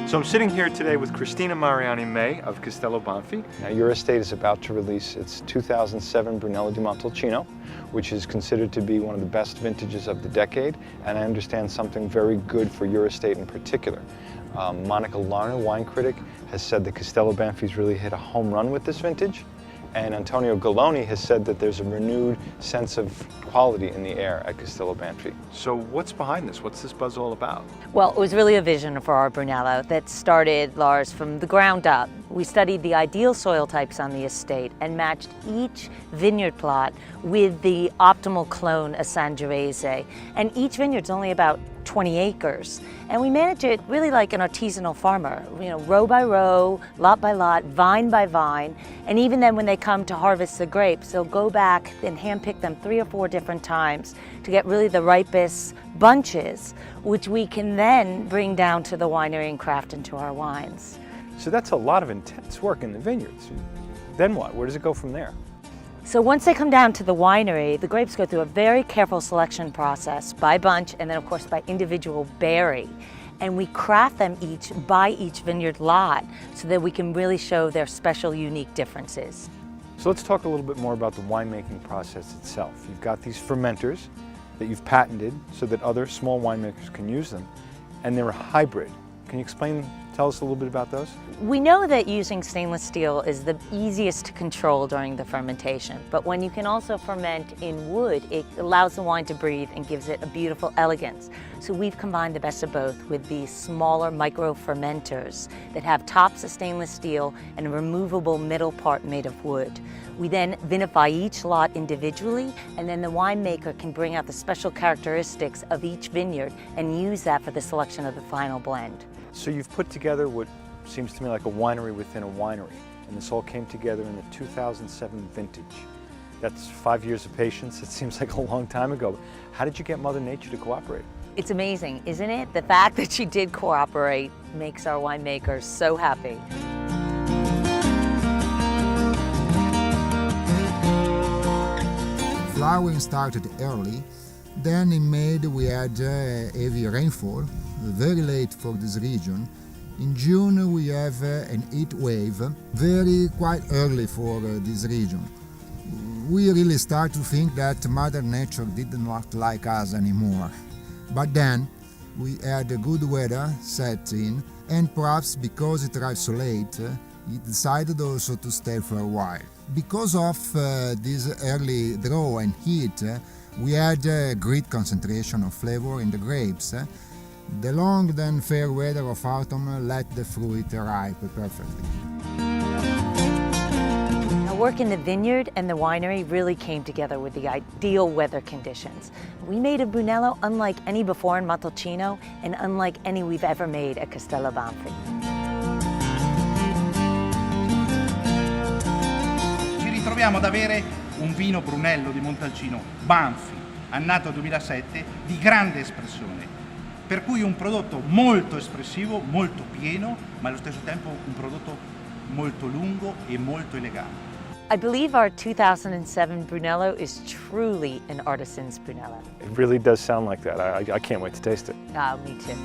So I'm sitting here today with Cristina Mariani-May of Castello Banfi. Now, your estate is about to release its 2007 Brunello di Montalcino, which is considered to be one of the best vintages of the decade, and I understand something very good for your estate in particular. Monica Larner, wine critic, has said that Castello Banfi's really hit a home run with this vintage, and Antonio Galloni has said that there's a renewed sense of quality in the air at Castello Banfi. So what's behind this? What's this buzz all about? Well, it was really a vision for our Brunello that started, Lars, from the ground up. We studied the ideal soil types on the estate and matched each vineyard plot with the optimal clone of Sangiovese. And each vineyard's only about 20 acres. And we manage it really like an artisanal farmer, row by row, lot by lot, vine by vine. And even then when they come to harvest the grapes, they'll go back and handpick them 3 or 4 different times to get really the ripest bunches, which we can then bring down to the winery and craft into our wines. So that's a lot of intense work in the vineyards. Then what? Where does it go from there? So once they come down to the winery, the grapes go through a very careful selection process by bunch and then of course by individual berry. And we craft them each by each vineyard lot so that we can really show their special, unique differences. So let's talk a little bit more about the winemaking process itself. You've got these fermenters that you've patented so that other small winemakers can use them, and they're a hybrid. Can you tell us a little bit about those? We know that using stainless steel is the easiest to control during the fermentation, but when you can also ferment in wood, it allows the wine to breathe and gives it a beautiful elegance. So we've combined the best of both with these smaller micro fermenters that have tops of stainless steel and a removable middle part made of wood. We then vinify each lot individually, and then the winemaker can bring out the special characteristics of each vineyard and use that for the selection of the final blend. So you've put together what seems to me like a winery within a winery, and this all came together in the 2007 vintage. That's 5 years of patience. It seems like a long time ago. How did you get Mother Nature to cooperate? It's amazing, isn't it? The fact that she did cooperate makes our winemakers so happy. Flowering started early, then in May we had heavy rainfall, very late for this region. In June we have an heat wave, quite early for this region. We really start to think that Mother Nature did not like us anymore. But then we had a good weather set in, and perhaps because it arrived so late, it decided also to stay for a while. Because of this early draw and heat, we had a great concentration of flavor in the grapes. The long then fair weather of autumn let the fruit ripe perfectly. Our work in the vineyard and the winery really came together with the ideal weather conditions. We made a Brunello unlike any before in Montalcino and unlike any we've ever made at Castello Banfi. Troviamo ad avere un vino Brunello di Montalcino Banfi, annato 2007, di grande espressione, per cui un prodotto molto espressivo, molto pieno, ma allo stesso tempo un prodotto molto lungo e molto elegante. I believe our 2007 Brunello is truly an artisan's Brunello. It really does sound like that. I can't wait to taste it. Me too.